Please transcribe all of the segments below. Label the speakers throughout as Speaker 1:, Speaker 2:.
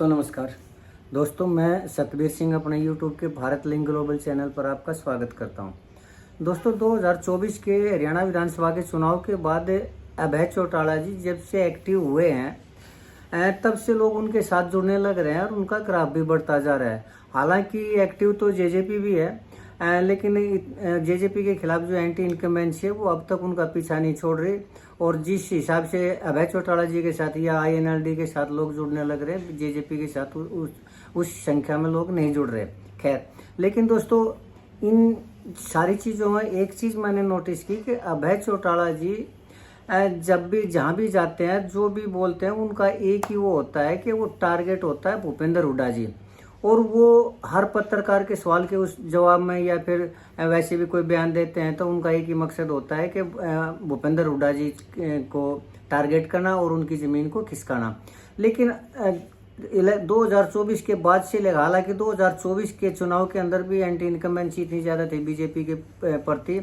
Speaker 1: दोस्तों नमस्कार। दोस्तों मैं सतबीर सिंह अपने यूट्यूब के भारत लिंक ग्लोबल चैनल पर आपका स्वागत करता हूं। दोस्तों 2024 के हरियाणा विधानसभा के चुनाव के बाद अभय चौटाला जी जब से एक्टिव हुए हैं तब से लोग उनके साथ जुड़ने लग रहे हैं और उनका ग्राफ भी बढ़ता जा रहा है। हालांकि एक्टिव तो जेजेपी भी है, लेकिन जेजेपी के खिलाफ जो एंटी इनकम्बेंसी है वो अब तक उनका पीछा नहीं छोड़ रही और जिस हिसाब से अभय चौटाला जी के साथ या आईएनएलडी के साथ लोग जुड़ने लग रहे हैं, जेजेपी के साथ उस संख्या में लोग नहीं जुड़ रहे। खैर, लेकिन दोस्तों इन सारी चीज़ों में एक चीज़ मैंने नोटिस की कि अभय चौटाला जी जब भी जहाँ भी जाते हैं, जो भी बोलते हैं, उनका एक ही वो होता है कि वो टारगेट होता है भूपेंद्र हुड्डा जी। और वो हर पत्रकार के सवाल के उस जवाब में या फिर वैसे भी कोई बयान देते हैं तो उनका एक ही मकसद होता है कि भूपेंद्र हुड्डा जी को टारगेट करना और उनकी ज़मीन को खिसकाना। लेकिन 2024 के बाद से लगा, हालांकि 2024 के चुनाव के अंदर भी एंटी इनकम्बेंसी इतनी ज़्यादा थी बीजेपी के प्रति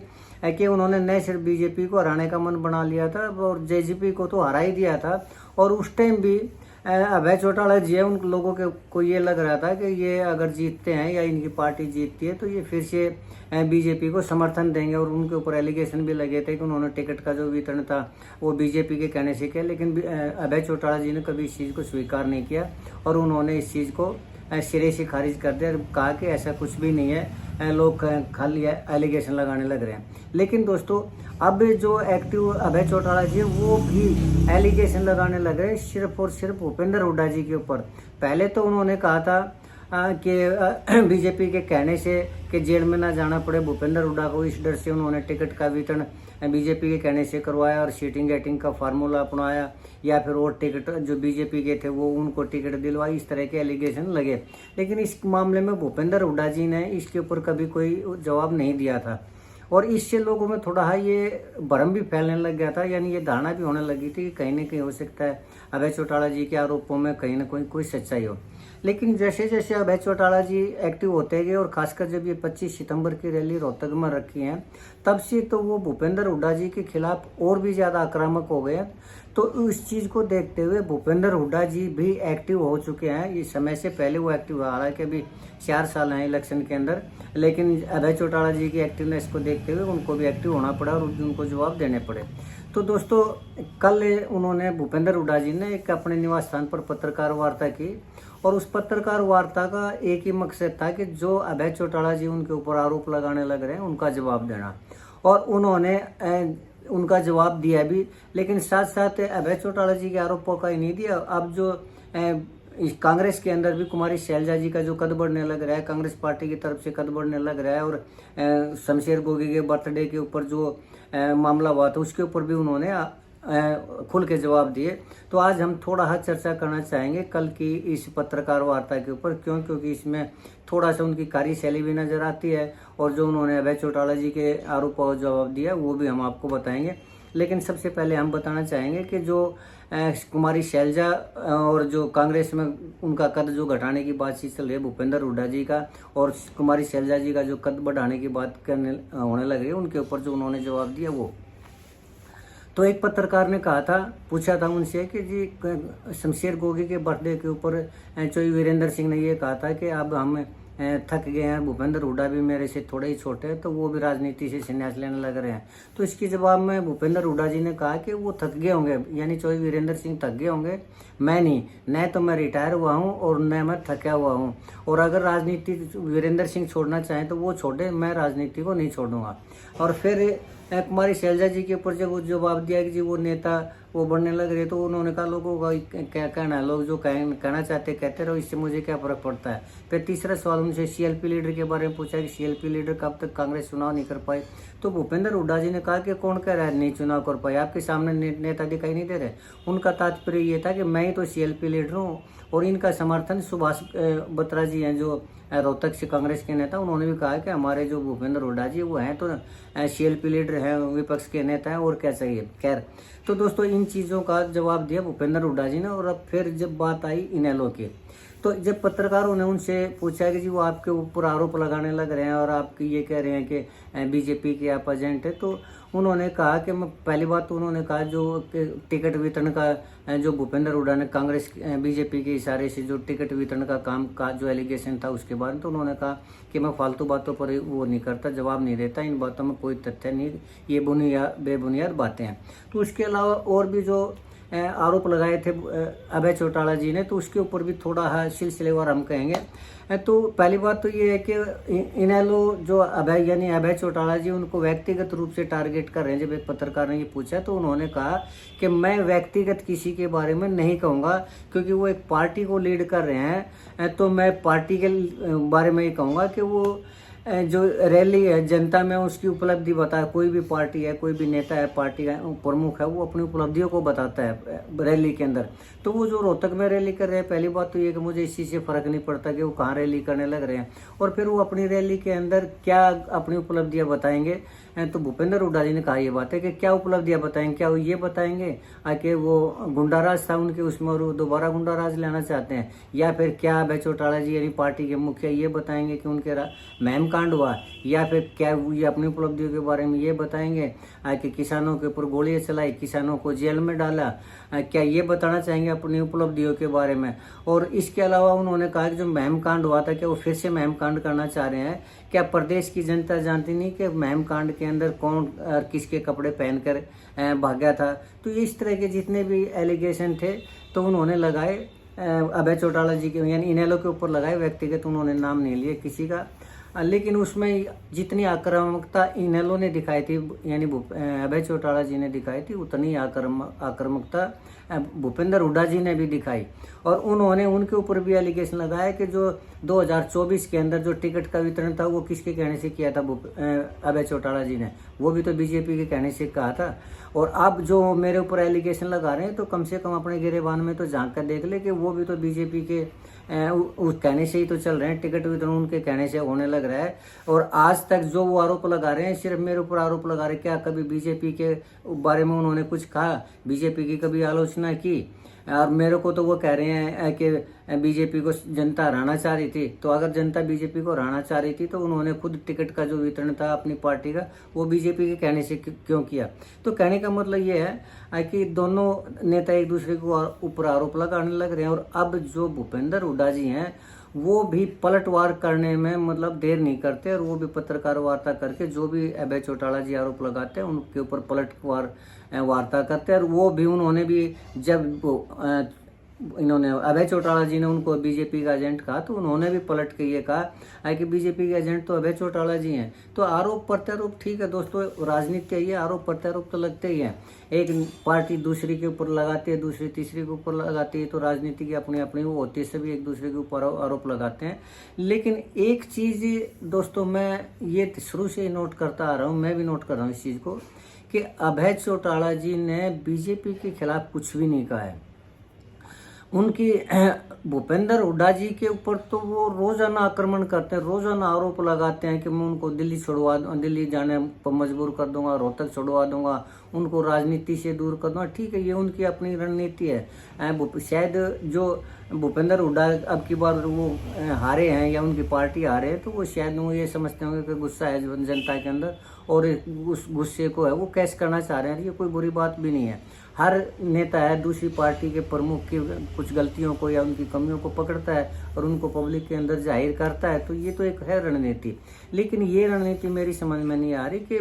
Speaker 1: कि उन्होंने न सिर्फ बीजेपी को हराने का मन बना लिया था और जेजेपी को तो हरा ही दिया था। और उस टाइम भी अभय चौटाला जी है, उन लोगों के को ये लग रहा था कि ये अगर जीतते हैं या इनकी पार्टी जीतती है तो ये फिर से बीजेपी को समर्थन देंगे। और उनके ऊपर एलिगेशन भी लगे थे कि उन्होंने टिकट का जो वितरण था वो बीजेपी के कहने से किया, लेकिन अभय चौटाला जी ने कभी इस चीज़ को स्वीकार नहीं किया और उन्होंने इस चीज़ को सिरे से खारिज कर दिया और कहा कि ऐसा कुछ भी नहीं है, लोग खाली एलिगेशन लगाने लग रहे हैं। लेकिन दोस्तों अब जो एक्टिव अभय चौटाला जी वो भी एलिगेशन लगाने लग रहे सिर्फ और सिर्फ भूपेंद्र हुड्डा जी के ऊपर। पहले तो उन्होंने कहा था कि बीजेपी के कहने से कि जेल में ना जाना पड़े भूपेंद्र हुड्डा को, इस डर से उन्होंने टिकट का वितरण बीजेपी के कहने से करवाया और सीटिंग गेटिंग का फार्मूला अपनाया, या फिर और टिकट जो बीजेपी के थे वो उनको टिकट दिलवाई, इस तरह के एलिगेशन लगे। लेकिन इस मामले में भूपेंद्र हुड्डा जी ने इसके ऊपर कभी कोई जवाब नहीं दिया था और इससे लोगों में थोड़ा ये भ्रम भी फैलने लग गया था, यानी ये धारणा भी होने लगी थी कि कहीं ना कहीं हो सकता है अभय चौटाला जी के आरोपों में कहीं ना कहीं कोई सच्चाई हो। लेकिन जैसे जैसे अभय चौटाला जी एक्टिव होते गए और खासकर जब ये 25 सितंबर की रैली रोहतक में रखी है तब से तो वो भूपेंद्र हुड्डा जी के खिलाफ और भी ज़्यादा आक्रामक हो गए। तो उस चीज़ को देखते हुए भूपेंद्र हुड्डा जी भी एक्टिव हो चुके हैं। इस समय से पहले वो एक्टिव हुआ, हालांकि अभी 4 साल हैं इलेक्शन के अंदर, लेकिन अभय चौटाला जी की एक्टिवनेस को देखते हुए उनको भी एक्टिव होना पड़ा और उनको जवाब देने पड़े। तो दोस्तों कल उन्होंने भूपेंद्र हुड्डा जी ने एक अपने निवास स्थान पर पत्रकार वार्ता की और उस पत्रकार वार्ता का एक ही मकसद था कि जो अभय चौटाला जी उनके ऊपर आरोप लगाने लग रहे हैं उनका जवाब देना, और उन्होंने उनका जवाब दिया भी। लेकिन साथ साथ अभय चौटाला जी के आरोपों का ही नहीं दिया, अब जो कांग्रेस के अंदर भी कुमारी शैलजा जी का जो कद बढ़ने लग रहा है, कांग्रेस पार्टी की तरफ से कद बढ़ने लग रहा है, और शमशेर गोगी के बर्थडे के ऊपर जो मामला हुआ था उसके ऊपर भी उन्होंने खुल के जवाब दिए। तो आज हम थोड़ा चर्चा करना चाहेंगे कल की इस पत्रकार वार्ता के ऊपर, क्योंकि इसमें थोड़ा सा उनकी कार्यशैली भी नजर आती है और जो उन्होंने अभय चौटाला जी के आरोपों का जवाब दिया वो भी हम आपको बताएंगे। लेकिन सबसे पहले हम बताना चाहेंगे कि जो कुमारी शैलजा और जो कांग्रेस में उनका कद जो घटाने की बातचीत चल रही है भूपेंद्र हुड्डा जी का, और कुमारी शैलजा जी का जो कद बढ़ाने की बात होने लग रही है, उनके ऊपर जो उन्होंने जवाब दिया वो। तो एक पत्रकार ने कहा था, पूछा था उनसे कि जी शमशेर गोगी के बर्थडे के ऊपर चौधरी वीरेंद्र सिंह ने ये कहा था कि अब हम थक गए हैं, भूपेंद्र हुड्डा भी मेरे से थोड़े ही छोटे हैं तो वो भी राजनीति से संन्यास लेने लग रहे हैं। तो इसके जवाब में भूपेंद्र हुड्डा जी ने कहा कि वो थक गए होंगे, यानी चौधरी वीरेंद्र सिंह थक गए होंगे, मैं नहीं, न तो मैं रिटायर हुआ हूँ और न मैं थका हुआ हूँ, और अगर राजनीति वीरेंद्र सिंह छोड़ना चाहें तो वो छोड़े, मैं राजनीति को नहीं छोड़ूंगा। और फिर कुमारी शैलजा जी के ऊपर जब वो जवाब दिया कि जी वो नेता वो बढ़ने लग रहे, तो उन्होंने कहा लोगों का क्या कहना है, लोग जो कहना चाहते कहते रहो, इससे मुझे क्या फर्क पड़ता है। फिर तीसरा सवाल उनसे सीएलपी लीडर के बारे में पूछा कि सीएलपी लीडर कब तक कांग्रेस चुनाव नहीं कर पाई। तो भूपेंद्र हुड्डा जी ने कहा कि कौन कह रहा है नहीं चुनाव कर पाए, आपके सामने नेता दिखाई नहीं दे रहे। उनका तात्पर्य ये था कि मैं ही तो सीएलपी लीडर हूँ, और इनका समर्थन सुभाष बत्रा जी हैं जो रोहतक से कांग्रेस के नेता, उन्होंने भी कहा कि हमारे जो भूपेंद्र हुड्डा जी वो हैं तो सीएलपी लीडर हैं, विपक्ष के नेता हैं, और क्या चाहिए। खैर, तो दोस्तों इन चीज़ों का जवाब दिया भूपेंद्र हुड्डा जी ने। और अब फिर जब बात आई इनेलो की, तो जब पत्रकारों ने उनसे पूछा कि जी वो आपके ऊपर आरोप लगाने लग रहे हैं और आप ये कह रहे हैं कि बीजेपी के आप एजेंट है, तो उन्होंने कहा कि मैं पहली बात तो उन्होंने कहा जो टिकट वितरण का जो भूपेंद्र हुड्डा ने कांग्रेस बीजेपी के इशारे से जो टिकट वितरण का काम का जो एलिगेशन था उसके बारे में, तो उन्होंने कहा कि मैं फालतू बातों पर वो नहीं करता, जवाब नहीं देता, इन बातों में कोई तथ्य नहीं, ये बेबुनियाद बातें हैं। तो उसके अलावा और भी जो आरोप लगाए थे अभय चौटाला जी ने, तो उसके ऊपर भी थोड़ा सिलसिलेवार हम कहेंगे। तो पहली बात तो ये है कि इनेलो जो अभय यानी अभय चौटाला जी उनको व्यक्तिगत रूप से टारगेट कर रहे हैं। जब एक पत्रकार ने ये पूछा तो उन्होंने कहा कि मैं व्यक्तिगत किसी के बारे में नहीं कहूँगा, क्योंकि वो एक पार्टी को लीड कर रहे हैं, तो मैं पार्टी के बारे में ही कहूँगा कि वो जो रैली है जनता में उसकी उपलब्धि बताए। कोई भी पार्टी है, कोई भी नेता है, पार्टी का प्रमुख है, वो अपनी उपलब्धियों को बताता है रैली के अंदर। तो वो जो रोहतक में रैली कर रहे हैं, पहली बात तो ये कि मुझे इस चीज़ से फ़र्क नहीं पड़ता कि वो कहाँ रैली करने लग रहे हैं, और फिर वो अपनी रैली के अंदर क्या अपनी उपलब्धियाँ बताएंगे। तो भूपेंद्र हुड्डा जी ने कहा ये बात है कि क्या उपलब्धियाँ बताएंगे, क्या वो ये बताएंगे कि वो गुंडाराज था उनके उसमें और वो दोबारा गुंडाराज लेना चाहते हैं, या फिर क्या अभय चौटाला जी यानी पार्टी के मुखिया ये बताएंगे कि उनके महम कांड हुआ, या फिर क्या ये अपनी उपलब्धियों के बारे में ये बताएंगे कि किसानों के ऊपर गोलियां चलाई, किसानों को जेल में डाला, क्या ये बताना चाहेंगे अपनी उपलब्धियों के बारे में। और इसके अलावा उन्होंने कहा कि जो महम कांड हुआ था क्या वो फिर से महम कांड करना चाह रहे हैं, क्या प्रदेश की जनता जानती नहीं कि महम कांड के अंदर कौन किसके कपड़े पहनकर भागा था। तो इस तरह के जितने भी एलिगेशन थे तो उन्होंने लगाए अभय चौटाला जी के यानी इनेलो के ऊपर लगाए, व्यक्तिगत उन्होंने नाम नहीं लिए किसी का। लेकिन उसमें जितनी आक्रामकता इनेलो ने दिखाई थी यानी अभय चौटाला जी ने दिखाई थी, उतनी आक्रामकता भूपेंद्र हुड्डा जी ने भी दिखाई। और उन्होंने उनके ऊपर भी एलिगेशन लगाया कि जो 2024 के अंदर जो टिकट का वितरण था वो किसके कहने से किया था, अभय चौटाला जी ने, वो भी तो बीजेपी के कहने से कहा था। और अब जो मेरे ऊपर एलिगेशन लगा रहे हैं तो कम से कम अपने गिरेबान में तो झांक कर देख ले कि वो भी तो बीजेपी के उस कहने से ही तो चल रहे हैं, टिकट वितरण उनके कहने से होने लग रहा है। और आज तक जो वो आरोप लगा रहे हैं सिर्फ मेरे ऊपर आरोप लगा रहे हैं, क्या कभी बीजेपी के बारे में उन्होंने कुछ कहा, बीजेपी की कभी आलोचना की? और मेरे को तो वो कह रहे हैं कि बीजेपी को जनता हराना चाह रही थी। तो अगर जनता बीजेपी को हराना चाह रही थी तो उन्होंने खुद टिकट का जो वितरण था अपनी पार्टी का वो बीजेपी के कहने से क्यों किया? तो कहने का मतलब ये है कि दोनों नेता एक दूसरे को ऊपर आरोप लगाने लग रहे हैं। और अब जो भूपेंद्र हुड्डा जी हैं वो भी पलटवार करने में मतलब देर नहीं करते, और वो भी पत्रकार वार्ता करके जो भी अभय चौटाला जी आरोप लगाते हैं उनके ऊपर पलटवार वार्ता करते हैं। और वो भी उन्होंने भी जब इन्होंने अभय चौटाला जी ने उनको बीजेपी का एजेंट कहा तो उन्होंने भी पलट के ये कहा कि बीजेपी के एजेंट तो अभय चौटाला जी हैं। तो आरोप प्रत्यारोप ठीक है दोस्तों, राजनीति है ये, आरोप प्रत्यारोप तो लगते ही हैं। एक पार्टी दूसरी के ऊपर लगाती है, दूसरी तीसरी के ऊपर लगाती है, तो राजनीति की अपनी अपनी वो होती है, सभी एक दूसरे के ऊपर आरोप लगाते हैं। लेकिन एक चीज़ दोस्तों मैं ये शुरू से ही नोट करता आ रहा हूँ, मैं भी नोट कर रहा हूँ इस चीज़ को कि अभय चौटाला जी ने बीजेपी के खिलाफ कुछ भी नहीं कहा है। उनकी भूपेंद्र हुड्डा जी के ऊपर तो वो रोजाना आक्रमण करते हैं, रोजाना आरोप लगाते हैं कि मैं उनको दिल्ली जाने पर मजबूर कर दूंगा, रोहतक छुड़वा दूंगा, उनको राजनीति से दूर कर दूंगा। ठीक है, ये उनकी अपनी रणनीति है। शायद जो भूपेंद्र हुड्डा अब की बार वो हारे हैं या उनकी पार्टी हारे है तो वो शायद वो ये समझते होंगे कि गुस्सा है जनता के अंदर और उस गुस्से को है वो कैश करना चाह रहे हैं। ये कोई बुरी बात भी नहीं है। हर नेता है दूसरी पार्टी के प्रमुख की कुछ गलतियों को या उनकी कमियों को पकड़ता है और उनको पब्लिक के अंदर जाहिर करता है, तो ये तो एक है रणनीति। लेकिन ये रणनीति मेरी समझ में नहीं आ रही कि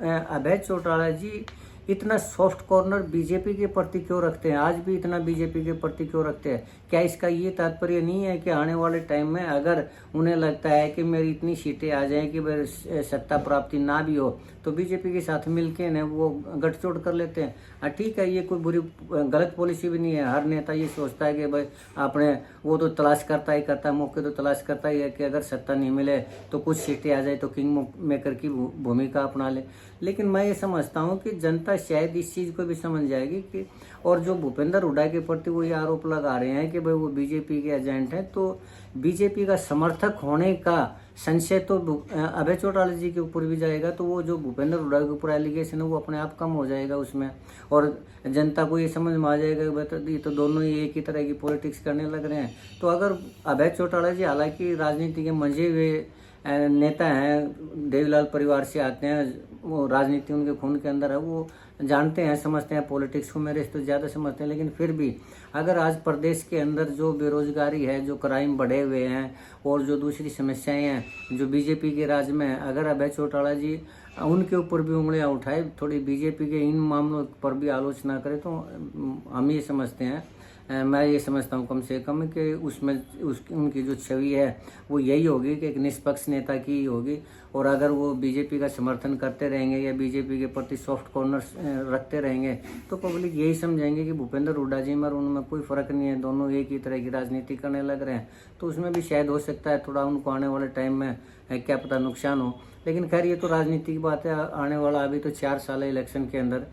Speaker 1: अभय चौटाला जी इतना सॉफ्ट कॉर्नर बीजेपी के प्रति क्यों रखते हैं, आज भी इतना बीजेपी के प्रति क्यों रखते हैं। क्या इसका ये तात्पर्य नहीं है कि आने वाले टाइम में अगर उन्हें लगता है कि मेरी इतनी सीटें आ जाएं कि मेरी सत्ता प्राप्ति ना भी हो तो बीजेपी के साथ मिलके न वो गठजोड़ कर लेते हैं। ठीक है, ये कोई बुरी गलत पॉलिसी भी नहीं है। हर नेता ये सोचता है कि भाई आपने वो तो तलाश करता ही करता है, मौके तो तलाश करता ही है कि अगर सत्ता नहीं मिले तो कुछ सीटें आ जाए तो किंग मेकर की भूमिका अपना ले। लेकिन मैं ये समझता हूँ कि जनता शायद इस चीज़ को भी समझ जाएगी कि और जो भूपेंद्र हुड्डा के प्रति वो ये आरोप लगा रहे हैं कि भाई वो बीजेपी के एजेंट हैं, तो बीजेपी का समर्थक होने का संशय तो अभय चौटाला जी के ऊपर भी जाएगा, तो वो जो भूपेंद्र हुड्डा के ऊपर एलिगेशन है वो अपने आप कम हो जाएगा उसमें, और जनता को ये समझ में आ जाएगा कि ये तो दोनों ही एक ही तरह की पॉलिटिक्स करने लग रहे हैं। तो अगर अभय चौटाला जी हालांकि राजनीति के मंझे हुए नेता हैं, देवीलाल परिवार से आते हैं, वो राजनीति उनके खून के अंदर है, वो जानते हैं, समझते हैं पॉलिटिक्स को, मेरे से तो ज़्यादा समझते हैं। लेकिन फिर भी अगर आज प्रदेश के अंदर जो बेरोजगारी है, जो क्राइम बढ़े हुए हैं और जो दूसरी समस्याएं हैं जो बीजेपी के राज में है, अगर अभय चौटाला जी उनके ऊपर भी उंगलियां उठाए, थोड़ी बीजेपी के इन मामलों पर भी आलोचना करें, तो हम ये समझते हैं, मैं ये समझता हूँ कम से कम कि उसमें उनकी जो छवि है वो यही होगी कि एक निष्पक्ष नेता की ही होगी। और अगर वो बीजेपी का समर्थन करते रहेंगे या बीजेपी के प्रति सॉफ्ट कॉर्नर रखते रहेंगे तो पब्लिक यही समझेंगे कि भूपेंद्र हुड्डा जी में और उनमें कोई फ़र्क नहीं है, दोनों एक ही तरह की राजनीति करने लग रहे हैं। तो उसमें भी शायद हो सकता है थोड़ा उनको आने वाले टाइम में क्या पता नुकसान हो। लेकिन खैर ये तो राजनीति की बात है, आने वाला अभी तो 4 साल है इलेक्शन के अंदर,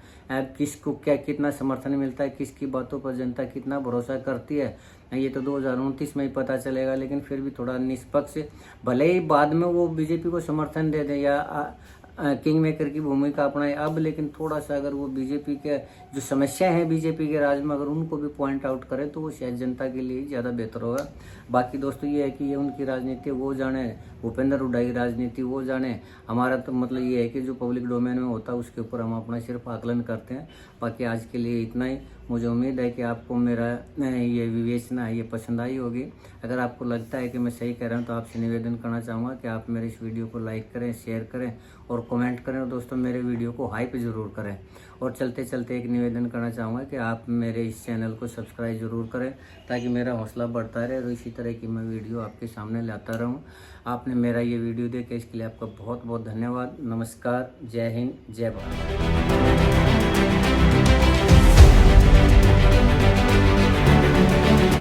Speaker 1: किसको क्या कितना समर्थन मिलता है, किसकी बातों पर जनता कितना भरोसा करती है, ये तो 2029 में ही पता चलेगा। लेकिन फिर भी थोड़ा निष्पक्ष, भले ही बाद में वो बीजेपी को समर्थन दे दें या किंग मेकर की भूमिका अपनाए अब, लेकिन थोड़ा सा अगर वो बीजेपी के जो समस्या है बीजेपी के राज में अगर उनको भी पॉइंट आउट करें तो वो शायद जनता के लिए ज़्यादा बेहतर होगा। बाकी दोस्तों ये है कि ये उनकी राजनीति वो जाने, भूपेंद्र हुड्डा की राजनीति वो जाने, हमारा तो मतलब ये है कि जो पब्लिक डोमेन में होता है उसके ऊपर हम अपना सिर्फ आकलन करते हैं। बाकी आज के लिए इतना ही। मुझे उम्मीद है कि आपको मेरा ये विवेचना है ये पसंद आई होगी। अगर आपको लगता है कि मैं सही कह रहा हूँ तो आपसे निवेदन करना चाहूँगा कि आप मेरे इस वीडियो को लाइक करें, शेयर करें और कमेंट करें, और दोस्तों मेरे वीडियो को हाइप ज़रूर करें। और चलते चलते एक निवेदन करना चाहूँगा कि आप मेरे इस चैनल को सब्सक्राइब ज़रूर करें ताकि मेरा हौसला बढ़ता रहे और इसी तरह की मैं वीडियो आपके सामने लाता रहूँ। आपने मेरा ये वीडियो देखा इसके लिए आपका बहुत बहुत धन्यवाद। नमस्कार, जय हिंद, जय भारत।